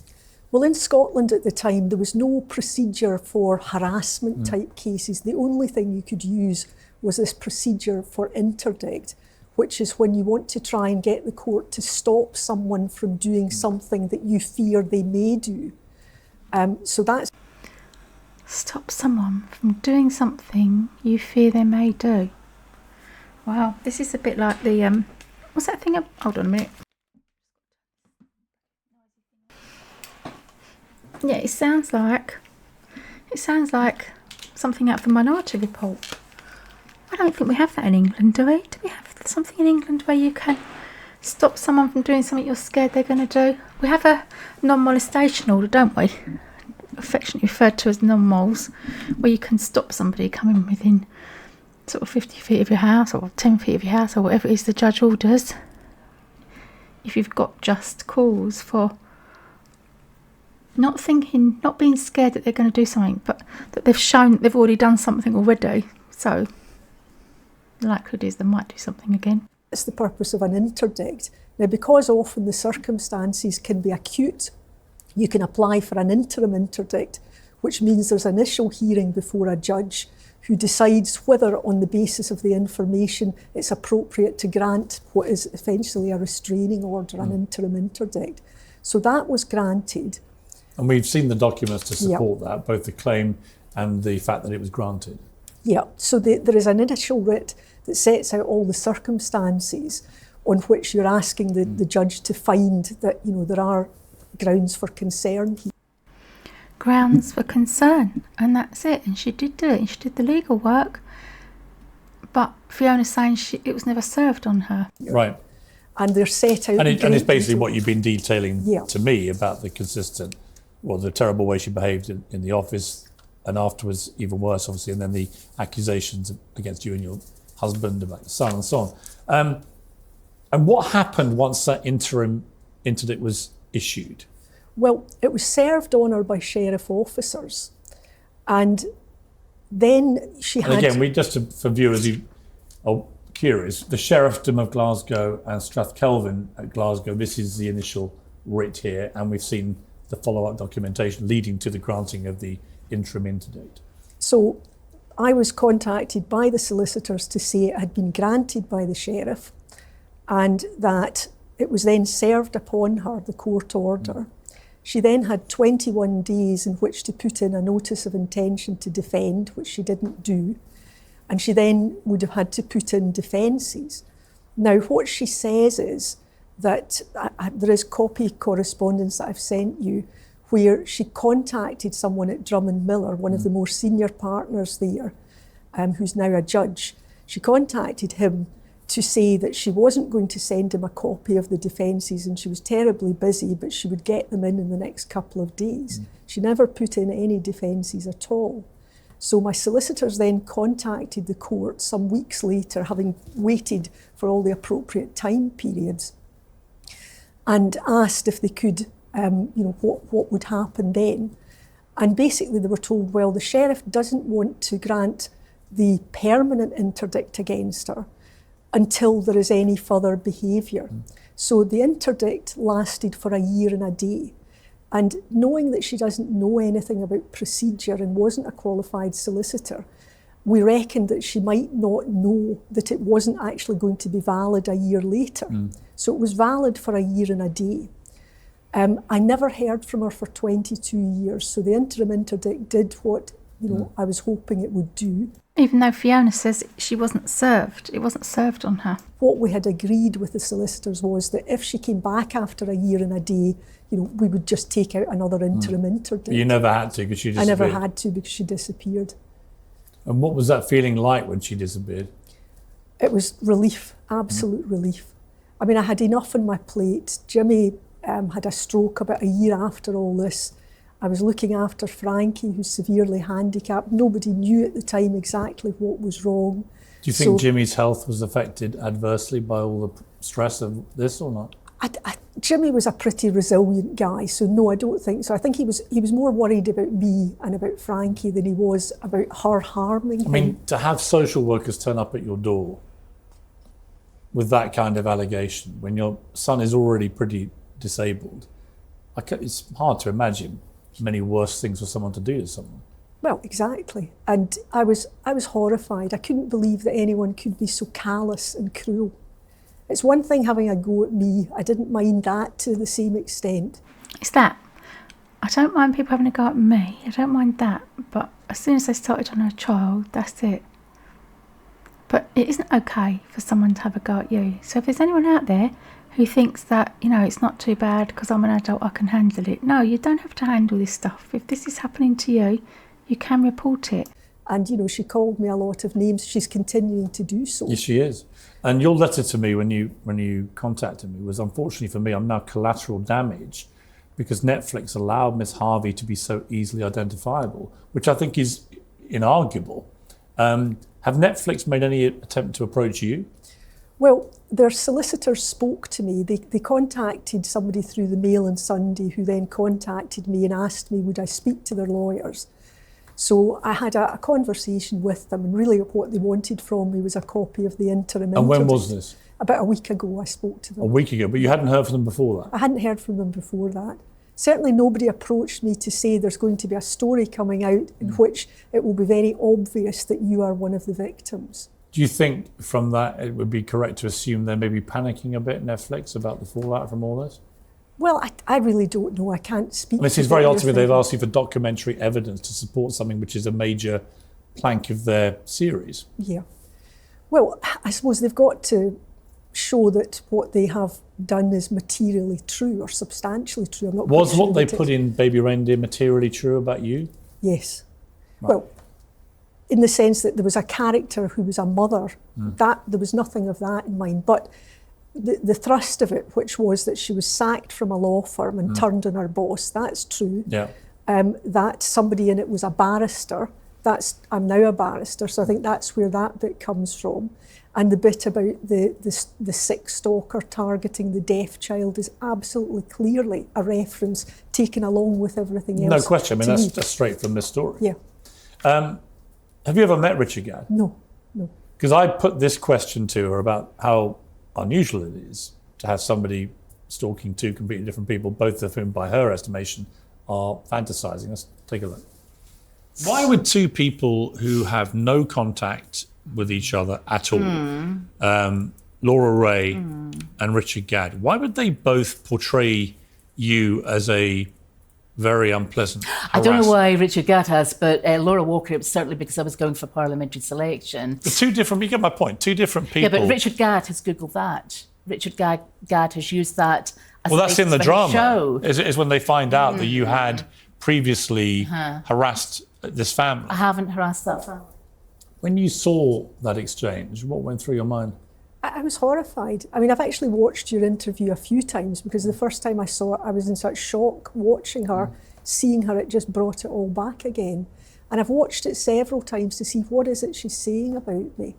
Well, in Scotland at the time, there was no procedure for harassment type cases. The only thing you could use was this procedure for interdict, which is when you want to try and get the court to stop someone from doing something that you fear they may do. So that's... Stop someone from doing something you fear they may do. Wow, this is a bit like the, what's that thing? Hold on a minute. Yeah, it sounds like something out of the Minority Report. I don't think we have that in England, do we? Do we have something in England where you can stop someone from doing something you're scared they're going to do? We have a non-molestation order, don't we? Affectionately referred to as non-mols, where you can stop somebody coming within sort of 50 feet of your house or 10 feet of your house or whatever it is the judge orders, if you've got just cause for not being scared that they're going to do something, but that they've shown that they've already done something already. So the likelihood is they might do something again. It's the purpose of an interdict. Now, because often the circumstances can be acute, you can apply for an interim interdict, which means there's an initial hearing before a judge who decides whether, on the basis of the information, it's appropriate to grant what is essentially a restraining order, an interim interdict. So that was granted. And we've seen the documents to support that, both the claim and the fact that it was granted. Yeah, so there is an initial writ that sets out all the circumstances on which you're asking the judge to find that, you know, there are grounds for concern. Grounds for concern, and that's it. And she did do it, and she did the legal work. But Fiona's saying it was never served on her. Right. And they're set out. And it's basically what you've been detailing Yeah. to me about the terrible way she behaved in the office, and afterwards even worse, obviously, and then the accusations against you and your husband about your son and so on. And what happened once that interim interdict was issued? Well, it was served on her by sheriff officers, and then she had... And again, for viewers who are curious, the Sheriffdom of Glasgow and Strathkelvin at Glasgow, this is the initial writ here, and we've seen the follow-up documentation leading to the granting of the interim interdict. So I was contacted by the solicitors to say it had been granted by the sheriff and that it was then served upon her, the court order. She then had 21 days in which to put in a notice of intention to defend, which she didn't do. And she then would have had to put in defences. Now, what she says is that there is copy correspondence that I've sent you where she contacted someone at Drummond Miller, one of the more senior partners there, who's now a judge. She contacted him to say that she wasn't going to send him a copy of the defences and she was terribly busy, but she would get them in the next couple of days. She never put in any defences at all. So my solicitors then contacted the court some weeks later, having waited for all the appropriate time periods, and asked if they could, what would happen then. And basically they were told, well, the sheriff doesn't want to grant the permanent interdict against her until there is any further behaviour. So the interdict lasted for a year and a day. And knowing that she doesn't know anything about procedure and wasn't a qualified solicitor, we reckoned that she might not know that it wasn't actually going to be valid a year later. So it was valid for a year and a day. I never heard from her for 22 years, so the interim interdict did what I was hoping it would do. Even though Fiona says she wasn't served, it wasn't served on her. What we had agreed with the solicitors was that if she came back after a year and a day, we would just take out another interim interdict. You never had to because she disappeared? I never had to because she disappeared. And what was that feeling like when she disappeared? It was relief, absolute relief. I mean, I had enough on my plate. Jimmy had a stroke about a year after all this. I was looking after Frankie, who's severely handicapped. Nobody knew at the time exactly what was wrong. Do you think Jimmy's health was affected adversely by all the stress of this or not? Jimmy was a pretty resilient guy, so no, I don't think so. I think he was more worried about me and about Frankie than he was about her harming him. I mean, to have social workers turn up at your door with that kind of allegation, when your son is already pretty disabled, it's hard to imagine many worse things for someone to do to someone. Well, exactly. And I was horrified. I couldn't believe that anyone could be so callous and cruel. It's one thing having a go at me. I didn't mind that to the same extent. It's that. I don't mind people having a go at me. I don't mind that. But as soon as they started on a child, that's it. But it isn't okay for someone to have a go at you. So if there's anyone out there who thinks that, you know, it's not too bad because I'm an adult, I can handle it. No, you don't have to handle this stuff. If this is happening to you, you can report it. And, you know, she called me a lot of names. She's continuing to do so. Yes, she is. And your letter to me when you contacted me was, unfortunately for me, I'm now collateral damage because Netflix allowed Miss Harvey to be so easily identifiable, which I think is inarguable. Have Netflix made any attempt to approach you? Well, their solicitors spoke to me. They contacted somebody through the Mail on Sunday who then contacted me and asked me would I speak to their lawyers. So I had a conversation with them, and really what they wanted from me was a copy of the interim. And when was this? About a week ago I spoke to them. A week ago, but you hadn't heard from them before that? I hadn't heard from them before that. Certainly nobody approached me to say there's going to be a story coming out in which it will be very obvious that you are one of the victims. Do you think from that it would be correct to assume they're maybe panicking a bit, Netflix, about the fallout from all this? Well, I really don't know. I can't speak. It seems very odd to me they've asked you for documentary evidence to support something which is a major plank of their series. Yeah. Well, I suppose they've got to show that what they have done is materially true or substantially true. I'm not Was sure what they that put in Baby Reindeer materially true about you? Yes. Right. Well, in the sense that there was a character who was a mother, that there was nothing of that in mind. But the thrust of it, which was that she was sacked from a law firm and turned on her boss, that's true. Yeah. That somebody in it was a barrister. I'm now a barrister, so I think that's where that bit comes from. And the bit about the sick stalker targeting the deaf child is absolutely clearly a reference taken along with everything else. No question. I mean, that's just straight from this story. Yeah. Have you ever met Richard Gadd? No. Because I put this question to her about how unusual it is to have somebody stalking two completely different people, both of whom, by her estimation, are fantasizing. Let's take a look. Why would two people who have no contact with each other at all, Laura Wrey and Richard Gadd, why would they both portray you as a very unpleasant harasser? I don't know why Richard Gadd has, but Laura Walker, it was certainly because I was going for parliamentary selection. The two different, you get my point, two different people. Yeah, but Richard Gadd has Googled that. Richard Gadd has used that as well, that's in the drama. Show. Is when they find out that you had previously harassed this family. I haven't harassed that family. When you saw that exchange, what went through your mind? I was horrified. I mean, I've actually watched your interview a few times because the first time I saw it, I was in such shock watching her, seeing her, it just brought it all back again. And I've watched it several times to see what is it she's saying about me.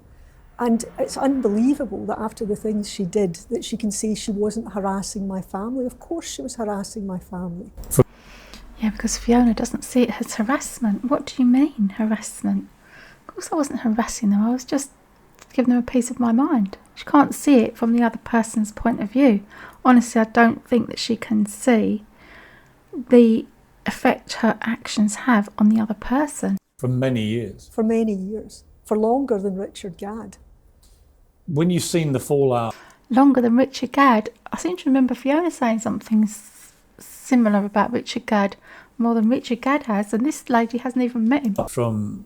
And it's unbelievable that after the things she did, that she can say she wasn't harassing my family. Of course she was harassing my family. Yeah, because Fiona doesn't see it as harassment. What do you mean, harassment? Of course I wasn't harassing them. I was just giving them a piece of my mind. She can't see it from the other person's point of view. Honestly, I don't think that she can see the effect her actions have on the other person. For many years. For many years. For longer than Richard Gadd. When you've seen the fallout... Longer than Richard Gadd? I seem to remember Fiona saying something similar about Richard Gadd, more than Richard Gadd has, and this lady hasn't even met him. From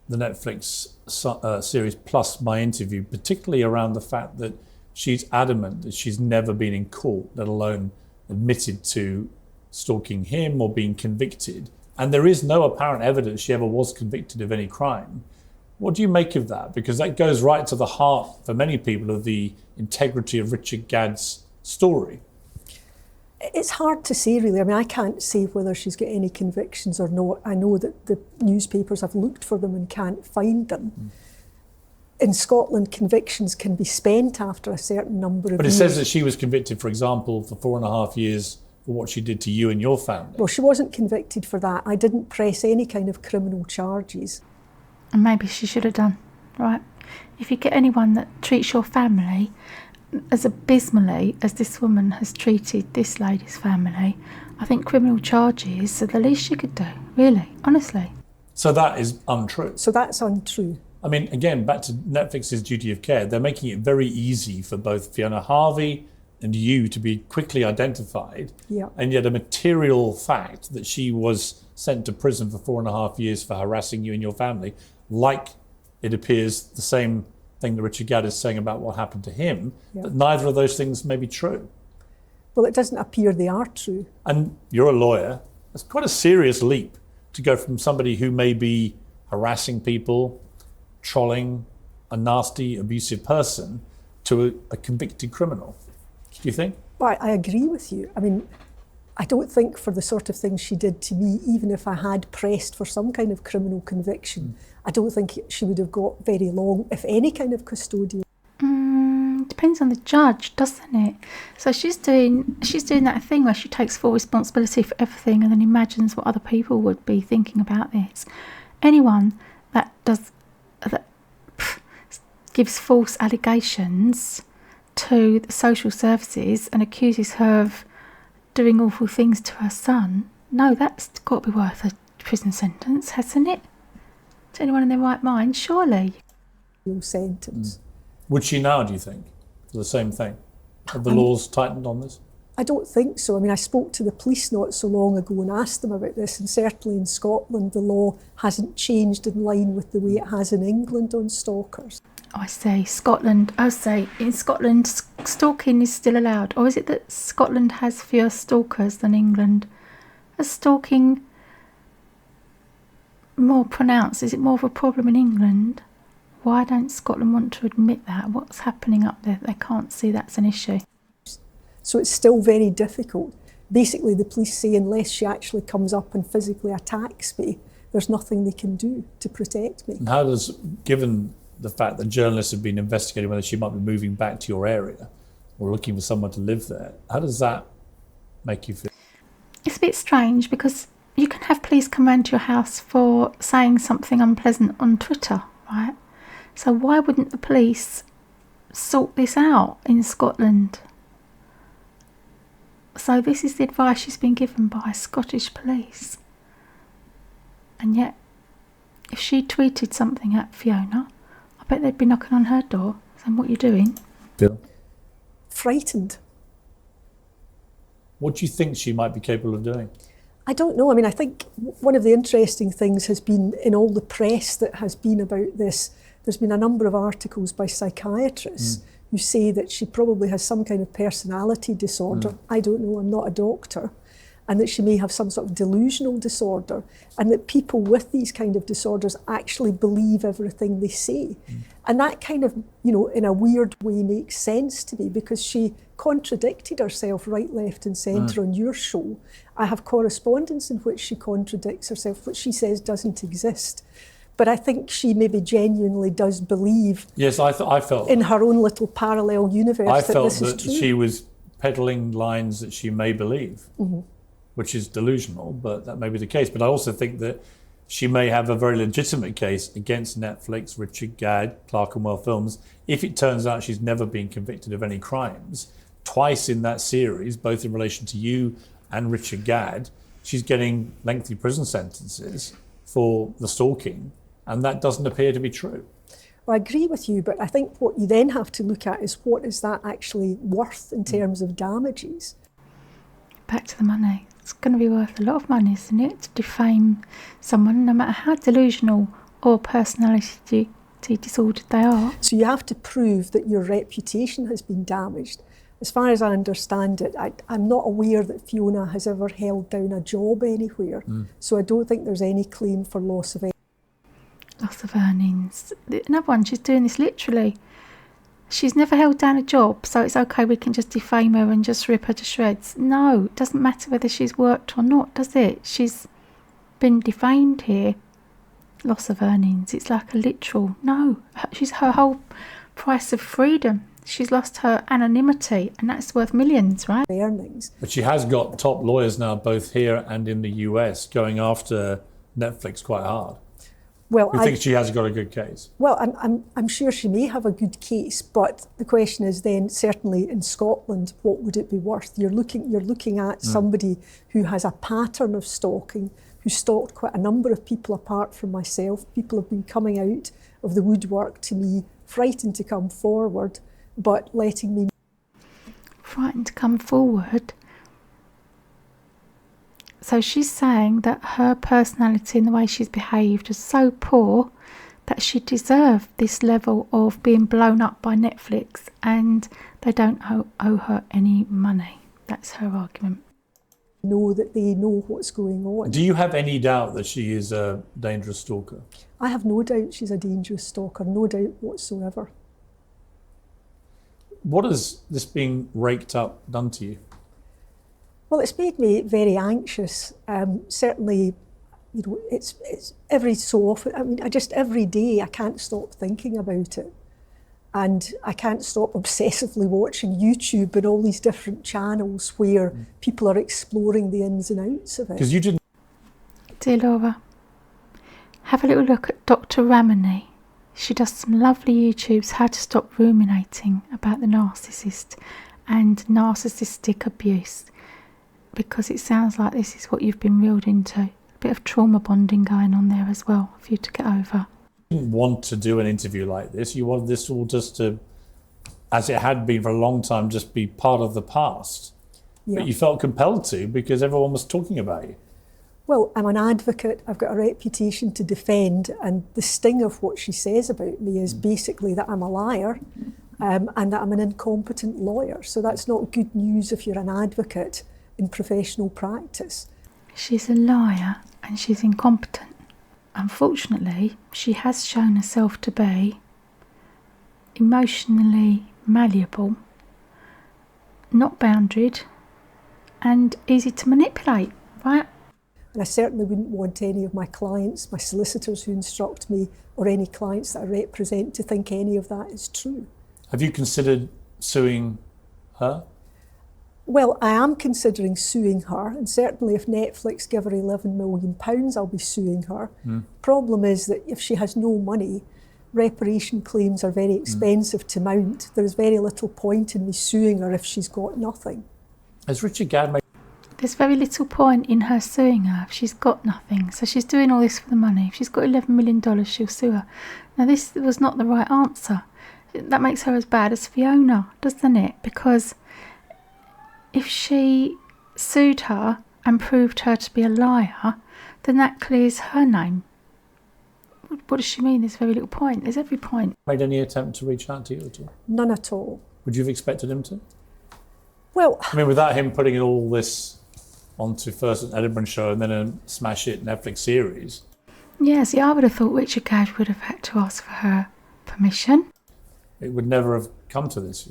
the Netflix series plus my interview, particularly around the fact that she's adamant that she's never been in court, let alone admitted to stalking him or being convicted. And there is no apparent evidence she ever was convicted of any crime. What do you make of that? Because that goes right to the heart, for many people, of the integrity of Richard Gadd's story. It's hard to say, really. I mean, I can't say whether she's got any convictions or not. I know that the newspapers have looked for them and can't find them. In Scotland, convictions can be spent after a certain number of years. But it says that she was convicted, for example, for 4.5 years for what she did to you and your family. Well, she wasn't convicted for that. I didn't press any kind of criminal charges. And maybe she should have done, right? If you get anyone that treats your family as abysmally as this woman has treated this lady's family, I think criminal charges are the least she could do, really, honestly. So that is untrue. So that's untrue. I mean, again, back to Netflix's duty of care, they're making it very easy for both Fiona Harvey and you to be quickly identified. Yeah. And yet a material fact that she was sent to prison for 4.5 years for harassing you and your family, like it appears the same thing that Richard Gadd is saying about what happened to him, but neither of those things may be true. Well, it doesn't appear they are true. And you're a lawyer. It's quite a serious leap to go from somebody who may be harassing people, trolling a nasty, abusive person, to a convicted criminal. Do you think? Well, I agree with you. I mean, I don't think for the sort of things she did to me, even if I had pressed for some kind of criminal conviction, I don't think she would have got very long, if any kind of custodial. Depends on the judge, doesn't it? So she's doing that thing where she takes full responsibility for everything and then imagines what other people would be thinking about this. Anyone that gives false allegations to the social services and accuses her of doing awful things to her son, no, that's got to be worth a prison sentence, hasn't it? To anyone in their right mind, surely. Sentence. Would she now, do you think, for the same thing? Have the laws tightened on this? I don't think so. I mean, I spoke to the police not so long ago and asked them about this, and certainly in Scotland the law hasn't changed in line with the way it has in England on stalkers. I say in Scotland stalking is still allowed, or is it that Scotland has fewer stalkers than England? Is stalking more pronounced? Is it more of a problem in England? Why don't Scotland want to admit that? What's happening up there? They can't see that's an issue. So it's still very difficult. Basically, the police say unless she actually comes up and physically attacks me, there's nothing they can do to protect me. And how does, given the fact that journalists have been investigating whether she might be moving back to your area or looking for someone to live there, how does that make you feel? It's a bit strange because you can have police come round to your house for saying something unpleasant on Twitter, right? So why wouldn't the police sort this out in Scotland? So this is the advice she's been given by Scottish police. And yet, if she tweeted something at Fiona, I bet they'd be knocking on her door saying, what are you doing? Bill? Frightened. What do you think she might be capable of doing? I don't know. I mean, I think one of the interesting things has been in all the press that has been about this, there's been a number of articles by psychiatrists who say that she probably has some kind of personality disorder. I don't know, I'm not a doctor. And that she may have some sort of delusional disorder, and that people with these kind of disorders actually believe everything they say. And that kind of, you know, in a weird way makes sense to me, because she contradicted herself right, left and centre on your show. I have correspondence in which she contradicts herself, which she says doesn't exist. But I think she maybe genuinely does believe Yes, I felt in her own little parallel universe that this is true. she was peddling lines that she may believe, which is delusional, but that may be the case. But I also think that she may have a very legitimate case against Netflix, Richard Gadd, Clerkenwell Films, if it turns out she's never been convicted of any crimes. Twice in that series, both in relation to you and Richard Gadd, she's getting lengthy prison sentences for the stalking, and that doesn't appear to be true. Well, I agree with you, but I think what you then have to look at is what is that actually worth in terms of damages? Back to the money. It's going to be worth a lot of money, isn't it, to defame someone, no matter how delusional or personality disordered they are. So you have to prove that your reputation has been damaged. As far as I understand it, I'm not aware that Fiona has ever held down a job anywhere, so I don't think there's any claim for loss of earnings. Loss of earnings. Another one, she's doing this literally. She's never held down a job, so it's okay, we can just defame her and just rip her to shreds. No, it doesn't matter whether she's worked or not, does it? She's been defamed here. Loss of earnings. It's like a literal, no. She's her whole price of freedom. She's lost her anonymity, and that's worth millions, right? Earnings. But she has got top lawyers now, both here and in the US, going after Netflix quite hard. Well, You think she has got a good case? Well, I'm sure she may have a good case, but the question is then, certainly in Scotland, what would it be worth? You're looking at somebody who has a pattern of stalking, who stalked quite a number of people apart from myself. People have been coming out of the woodwork to me, frightened to come forward, but letting me... Frightened to come forward? So she's saying that her personality and the way she's behaved is so poor that she deserved this level of being blown up by Netflix, and they don't owe her any money. That's her argument. Know that they know what's going on. Do you have any doubt that she is a dangerous stalker? I have no doubt she's a dangerous stalker, no doubt whatsoever. What has this being raked up done to you? Well, it's made me very anxious. Certainly, it's every so often. I mean, every day I can't stop thinking about it, and I can't stop obsessively watching YouTube and all these different channels where people are exploring the ins and outs of it. Because you didn't. Dear Laura, have a little look at Dr. Ramani. She does some lovely YouTubes, how to stop ruminating about the narcissist and narcissistic abuse, because it sounds like this is what you've been reeled into. A bit of trauma bonding going on there as well for you to get over. You didn't want to do an interview like this. You wanted this all just to, as it had been for a long time, just be part of the past. Yeah. But you felt compelled to because everyone was talking about you. Well, I'm an advocate, I've got a reputation to defend, and the sting of what she says about me is basically that I'm a liar and that I'm an incompetent lawyer. So that's not good news if you're an advocate in professional practice. She's a liar and she's incompetent. Unfortunately, she has shown herself to be emotionally malleable, not boundaried, and easy to manipulate, right? And I certainly wouldn't want any of my clients, my solicitors who instruct me, or any clients that I represent to think any of that is true. Have you considered suing her? Well, I am considering suing her, and certainly if Netflix give her £11 million, I'll be suing her. Problem is that if she has no money, reparation claims are very expensive to mount. There's very little point in me suing her if she's got nothing. Has Richard Gadd made... There's very little point in her suing her if she's got nothing. So she's doing all this for the money. If she's got $11 million, she'll sue her. Now, this was not the right answer. That makes her as bad as Fiona, doesn't it? Because if she sued her and proved her to be a liar, then that clears her name. What does she mean? There's very little point. There's every point. Made any attempt to reach out to you at all? None at all. Would you have expected him to? Well, I mean, without him putting all this onto first an Edinburgh show and then a smash hit Netflix series. Yeah, see, I would have thought Richard Gadd would have had to ask for her permission. It would never have come to this.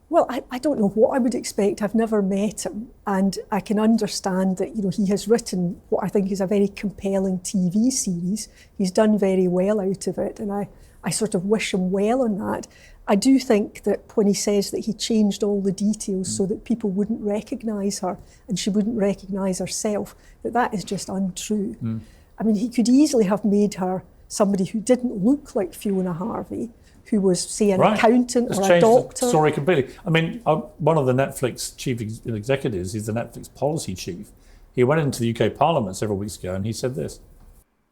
Well, I don't know what I would expect. I've never met him, and I can understand that, he has written what I think is a very compelling TV series. He's done very well out of it, and I sort of wish him well on that. I do think that when he says that he changed all the details so that people wouldn't recognise her and she wouldn't recognise herself, that is just untrue. I mean, he could easily have made her somebody who didn't look like Fiona Harvey, who was, say, an accountant or a doctor. Changed the story completely. I mean, one of the Netflix chief executives, he's the Netflix policy chief. He went into the UK Parliament several weeks ago and he said this.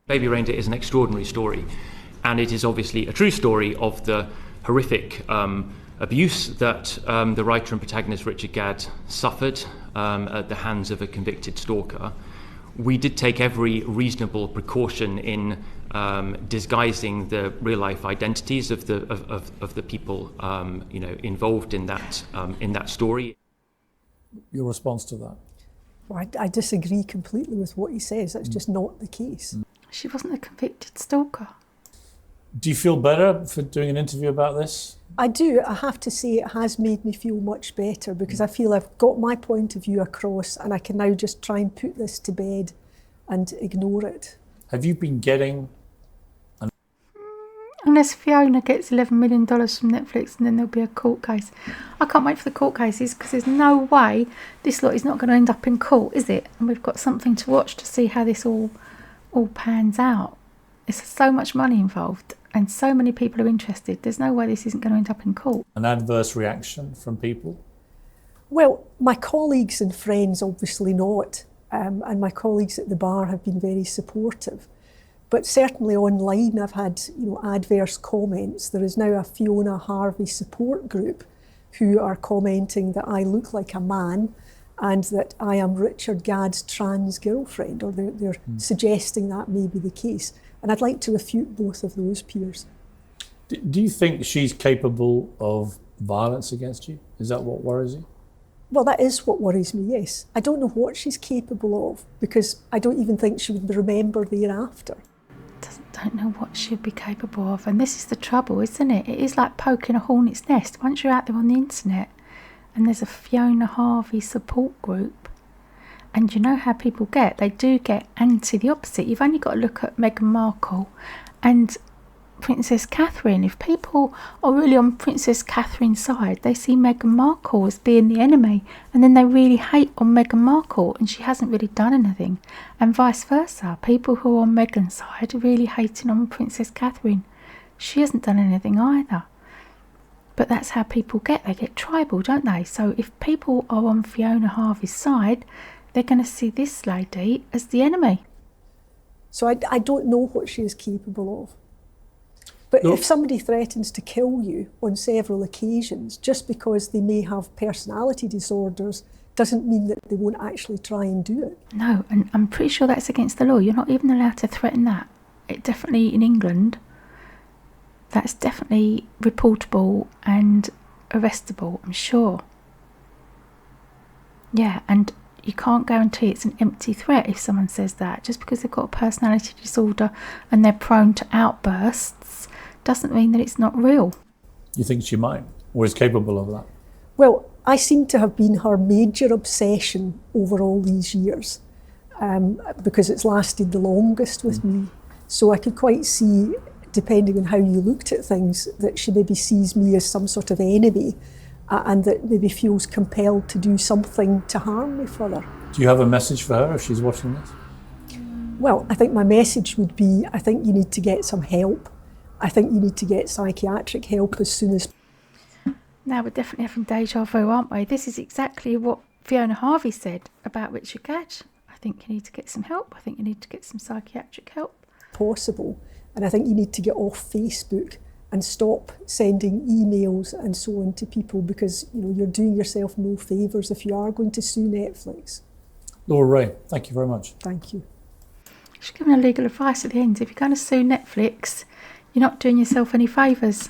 Baby Reindeer is an extraordinary story, and it is obviously a true story of the horrific abuse that the writer and protagonist Richard Gadd suffered at the hands of a convicted stalker. We did take every reasonable precaution in disguising the real-life identities of the people involved in that story. Your response to that? Well, I disagree completely with what he says. That's just not the case. She wasn't a convicted stalker. Do you feel better for doing an interview about this? I do. I have to say it has made me feel much better because I feel I've got my point of view across and I can now just try and put this to bed and ignore it. Have you been getting... Unless Fiona gets $11 million from Netflix and then there'll be a court case. I can't wait for the court cases because there's no way this lot is not going to end up in court, is it? And we've got something to watch to see how this all pans out. There's so much money involved and so many people are interested. There's no way this isn't going to end up in court. An adverse reaction from people? Well, my colleagues and friends obviously not, and my colleagues at the bar have been very supportive. But certainly online I've had adverse comments. There is now a Fiona Harvey support group who are commenting that I look like a man and that I am Richard Gadd's trans girlfriend, or they're suggesting that may be the case. And I'd like to refute both of those, Piers. Do you think she's capable of violence against you? Is that what worries you? Well, that is what worries me, yes. I don't know what she's capable of, because I don't even think she would be remembered thereafter. Don't know what she'd be capable of, and this is the trouble, isn't it? It is like poking a hornet's nest. Once you're out there on the internet and there's a Fiona Harvey support group, and you know how people get, they do get anti the opposite. You've only got to look at Meghan Markle and Princess Catherine. If people are really on Princess Catherine's side, they see Meghan Markle as being the enemy, and then they really hate on Meghan Markle and she hasn't really done anything, and vice versa. People who are on Meghan's side are really hating on Princess Catherine. She hasn't done anything either. But that's how people get. They get tribal, don't they? So if people are on Fiona Harvey's side, they're going to see this lady as the enemy. So I don't know what she is capable of. But if somebody threatens to kill you on several occasions, just because they may have personality disorders, doesn't mean that they won't actually try and do it. No, and I'm pretty sure that's against the law. You're not even allowed to threaten that. It definitely, in England, that's definitely reportable and arrestable, I'm sure. Yeah, and you can't guarantee it's an empty threat if someone says that. Just because they've got a personality disorder and they're prone to outbursts doesn't mean that it's not real. You think she might, or is capable of that? Well, I seem to have been her major obsession over all these years, because it's lasted the longest with me. So I could quite see, depending on how you looked at things, that she maybe sees me as some sort of enemy, and that maybe feels compelled to do something to harm me further. Do you have a message for her if she's watching this? Well, I think my message would be, I think you need to get some help. I think you need to get psychiatric help as soon as. Now we're definitely having deja vu, aren't we? This is exactly what Fiona Harvey said about Richard Gadd. I think you need to get some help. I think you need to get some psychiatric help. Possible. And I think you need to get off Facebook and stop sending emails and so on to people, because you're doing yourself no favours if you are going to sue Netflix. Laura Wrey, thank you very much. Thank you. She's given her legal advice at the end. If you're going to sue Netflix, you're not doing yourself any favours.